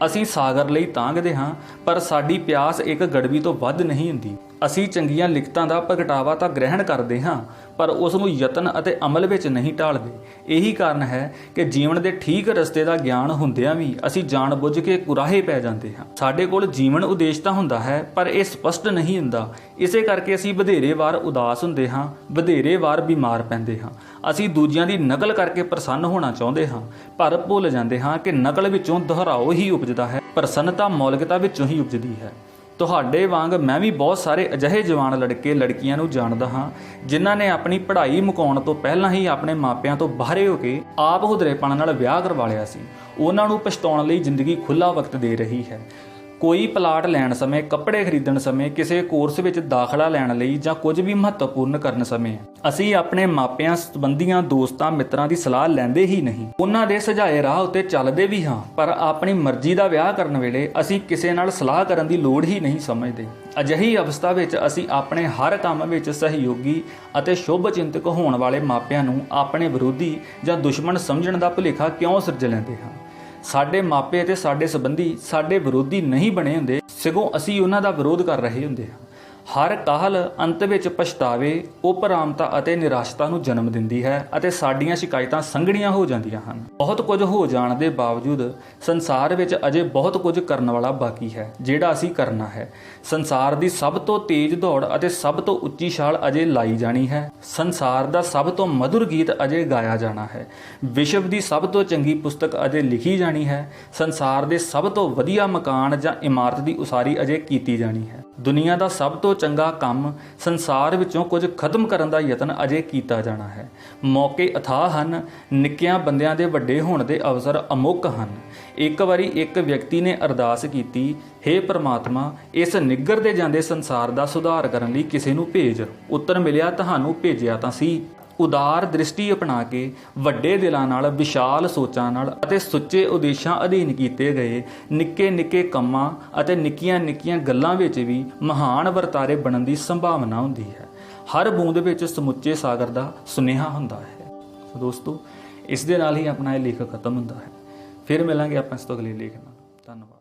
S1: ਅਸੀਂ ਸਾਗਰ ਲਈ ਤਾਂਘਦੇ ਹਾਂ, ਪਰ ਸਾਡੀ ਪਿਆਸ ਇੱਕ ਗੜਵੀ ਤੋਂ ਵੱਧ ਨਹੀਂ ਹੁੰਦੀ। ਅਸੀਂ ਚੰਗੀਆਂ ਲਿਖਤਾਂ ਦਾ ਪ੍ਰਗਟਾਵਾ ਤਾਂ ਗ੍ਰਹਿਣ ਕਰਦੇ ਹਾਂ, ਪਰ ਉਸ ਨੂੰ ਯਤਨ ਅਤੇ ਅਮਲ ਵਿੱਚ ਨਹੀਂ ਢਾਲਦੇ। ਇਹੀ ਕਾਰਨ ਹੈ ਕਿ ਜੀਵਨ ਦੇ ਠੀਕ ਰਸਤੇ ਦਾ ਗਿਆਨ ਹੁੰਦਿਆਂ ਵੀ ਅਸੀਂ ਜਾਣ-ਬੁੱਝ ਕੇ ਕੁਰਾਹੇ ਪੈ ਜਾਂਦੇ ਹਾਂ। ਸਾਡੇ ਕੋਲ ਜੀਵਨ ਉਦੇਸ਼ ਤਾਂ ਹੁੰਦਾ ਹੈ, ਪਰ ਇਹ ਸਪਸ਼ਟ ਨਹੀਂ ਹੁੰਦਾ। ਇਸੇ ਕਰਕੇ ਅਸੀਂ ਵਧੇਰੇ ਵਾਰ ਉਦਾਸ ਹੁੰਦੇ ਹਾਂ, ਵਧੇਰੇ ਵਾਰ ਬਿਮਾਰ ਪੈਂਦੇ ਹਾਂ। ਅਸੀਂ ਦੂਜਿਆਂ ਦੀ ਨਕਲ ਕਰਕੇ ਪ੍ਰਸੰਨ ਹੋਣਾ ਚਾਹੁੰਦੇ ਹਾਂ, ਪਰ ਭੁੱਲ ਜਾਂਦੇ ਹਾਂ ਕਿ ਨਕਲ ਵਿੱਚੋਂ ਦੁਹਰਾਓ ਹੀ ਉਪਜਦਾ ਹੈ, ਪ੍ਰਸੰਨਤਾ ਮੌਲਿਕਤਾ ਵਿੱਚੋਂ ਹੀ ਉਪਜਦੀ ਹੈ। ਤੁਹਾਡੇ ਵਾਂਗ ਮੈਂ ਵੀ ਬਹੁਤ ਸਾਰੇ ਅਜਿਹੇ ਜਵਾਨ ਲੜਕੇ ਲੜਕੀਆਂ ਨੂੰ ਜਾਣਦਾ ਹਾਂ ਜਿਨ੍ਹਾਂ ਨੇ ਆਪਣੀ ਪੜ੍ਹਾਈ ਮੁਕਾਉਣ ਤੋਂ ਪਹਿਲਾਂ ਹੀ ਆਪਣੇ ਮਾਪਿਆਂ ਤੋਂ ਬਾਹਰੇ ਹੋ ਕੇ ਆਪ ਹੁਦਰੇਪਣ ਨਾਲ ਵਿਆਹ ਕਰਵਾ ਲਿਆ ਸੀ। ਉਹਨਾਂ ਨੂੰ ਪਛਤਾਉਣ ਲਈ ਜ਼ਿੰਦਗੀ ਖੁੱਲ੍ਹਾ ਵਕਤ ਦੇ ਰਹੀ ਹੈ। ਕੋਈ ਪਲਾਟ ਲੈਣ ਸਮੇਂ, ਕੱਪੜੇ ਖਰੀਦਣ ਸਮੇਂ, ਕਿਸੇ ਕੋਰਸ ਵਿੱਚ ਦਾਖਲਾ ਲੈਣ ਲਈ ਜਾਂ ਕੁਝ ਵੀ ਮਹੱਤਵਪੂਰਨ ਕਰਨ ਸਮੇਂ ਅਸੀਂ ਆਪਣੇ ਮਾਪਿਆਂ, ਸੰਬੰਧੀਆਂ, ਦੋਸਤਾਂ, ਮਿੱਤਰਾਂ ਦੀ ਸਲਾਹ ਲੈਂਦੇ ਹੀ ਨਹੀਂ। ਉਹਨਾਂ ਦੇ ਸੁਝਾਏ ਰਾਹ ਉੱਤੇ ਚੱਲਦੇ ਵੀ ਹਾਂ, ਪਰ ਆਪਣੀ ਮਰਜ਼ੀ ਦਾ ਵਿਆਹ ਕਰਨ ਵੇਲੇ ਅਸੀਂ ਕਿਸੇ ਨਾਲ ਸਲਾਹ ਕਰਨ ਦੀ ਲੋੜ ਹੀ ਨਹੀਂ ਸਮਝਦੇ। ਅਜਿਹੀ ਅਵਸਥਾ ਵਿੱਚ ਅਸੀਂ ਆਪਣੇ ਹਰ ਕੰਮ ਵਿੱਚ ਸਹਿਯੋਗੀ ਅਤੇ ਸ਼ੁਭ ਚਿੰਤਕ ਹੋਣ ਵਾਲੇ ਮਾਪਿਆਂ ਨੂੰ ਆਪਣੇ ਵਿਰੋਧੀ ਜਾਂ ਦੁਸ਼ਮਣ ਸਮਝਣ ਦਾ ਭੁਲੇਖਾ ਕਿਉਂ ਸਿਰਜ ਲੈਂਦੇ ਹਾਂ? ਸਾਡੇ ਮਾਪੇ ਅਤੇ ਸਾਡੇ ਸੰਬੰਧੀ ਸਾਡੇ ਵਿਰੋਧੀ ਨਹੀਂ ਬਣੇ ਹੁੰਦੇ, ਸਗੋਂ ਅਸੀਂ ਉਹਨਾਂ ਦਾ ਵਿਰੋਧ ਕਰ ਰਹੇ ਹੁੰਦੇ ਹਾਂ। ਹਰ ਕਾਹਲ ਅੰਤ ਵਿੱਚ ਪਛਤਾਵੇ, ਉਪਰਾਮਤਾ ਅਤੇ ਨਿਰਾਸ਼ਤਾ ਨੂੰ ਜਨਮ ਦਿੰਦੀ ਹੈ ਅਤੇ ਸਾਡੀਆਂ ਸ਼ਿਕਾਇਤਾਂ ਸੰਘਣੀਆਂ ਹੋ ਜਾਂਦੀਆਂ ਹਨ। ਬਹੁਤ ਕੁਝ ਹੋ ਜਾਣ ਦੇ ਬਾਵਜੂਦ ਸੰਸਾਰ ਵਿੱਚ ਅਜੇ ਬਹੁਤ ਕੁਝ ਕਰਨ ਵਾਲਾ ਬਾਕੀ ਹੈ, ਜਿਹੜਾ ਅਸੀਂ ਕਰਨਾ ਹੈ। ਸੰਸਾਰ ਦੀ ਸਭ ਤੋਂ ਤੇਜ਼ ਦੌੜ ਅਤੇ ਸਭ ਤੋਂ ਉੱਚੀ ਛਾਲ ਅਜੇ ਲਾਈ ਜਾਣੀ ਹੈ। ਸੰਸਾਰ ਦਾ ਸਭ ਤੋਂ ਮਧੁਰ ਗੀਤ ਅਜੇ ਗਾਇਆ ਜਾਣਾ ਹੈ। ਵਿਸ਼ਵ ਦੀ ਸਭ ਤੋਂ ਚੰਗੀ ਪੁਸਤਕ ਅਜੇ ਲਿਖੀ ਜਾਣੀ ਹੈ। ਸੰਸਾਰ ਦੇ ਸਭ ਤੋਂ ਵਧੀਆ ਮਕਾਨ ਜਾਂ ਇਮਾਰਤ ਦੀ ਉਸਾਰੀ ਅਜੇ ਕੀਤੀ ਜਾਣੀ ਹੈ। ਦੁਨੀਆ ਦਾ ਸਭ ਤੋਂ ਚੰਗਾ ਕੰਮ, ਸੰਸਾਰ ਵਿੱਚੋਂ ਕੁਝ ਖਤਮ ਕਰਨ ਦਾ ਯਤਨ ਅਜੇ ਕੀਤਾ ਜਾਣਾ ਹੈ। ਮੌਕੇ ਅਥਾਹ ਹਨ, ਨਿੱਕਿਆਂ ਬੰਦਿਆਂ ਦੇ ਵੱਡੇ ਹੋਣ ਦੇ ਅਵਸਰ ਅਮੁੱਕ ਹਨ। ਇੱਕ ਵਾਰੀ ਇੱਕ ਵਿਅਕਤੀ ਨੇ ਅਰਦਾਸ ਕੀਤੀ, ਹੇ ਪ੍ਰਮਾਤਮਾ, ਇਸ ਨਿੱਘਰਦੇ ਜਾਂਦੇ ਸੰਸਾਰ ਦਾ ਸੁਧਾਰ ਕਰਨ ਲਈ ਕਿਸੇ ਨੂੰ ਭੇਜ। ਉੱਤਰ ਮਿਲਿਆ, ਤੁਹਾਨੂੰ ਭੇਜਿਆ ਤਾਂ ਸੀ। ਉਦਾਰ ਦ੍ਰਿਸ਼ਟੀ ਅਪਣਾ ਕੇ, ਵੱਡੇ ਦਿਲਾਂ ਨਾਲ, ਵਿਸ਼ਾਲ ਸੋਚਾਂ ਨਾਲ ਅਤੇ ਸੁੱਚੇ ਉਦੇਸ਼ਾਂ ਅਧੀਨ ਕੀਤੇ ਗਏ ਨਿੱਕੇ ਨਿੱਕੇ ਕੰਮਾਂ ਅਤੇ ਨਿੱਕੀਆਂ ਨਿੱਕੀਆਂ ਗੱਲਾਂ ਵਿੱਚ ਵੀ ਮਹਾਨ ਵਰਤਾਰੇ ਬਣਨ ਦੀ ਸੰਭਾਵਨਾ ਹੁੰਦੀ ਹੈ। ਹਰ ਬੂੰਦ ਵਿੱਚ ਸਮੁੱਚੇ ਸਾਗਰ ਦਾ ਸੁਨੇਹਾ ਹੁੰਦਾ ਹੈ। ਦੋਸਤੋ, ਇਸ ਦੇ ਨਾਲ ਹੀ ਆਪਣਾ ਇਹ ਲੇਖ ਖਤਮ ਹੁੰਦਾ ਹੈ। ਫਿਰ ਮਿਲਾਂਗੇ ਆਪਾਂ ਇਸ ਤੋਂ ਅਗਲੇ ਲੇਖ ਨਾਲ। ਧੰਨਵਾਦ।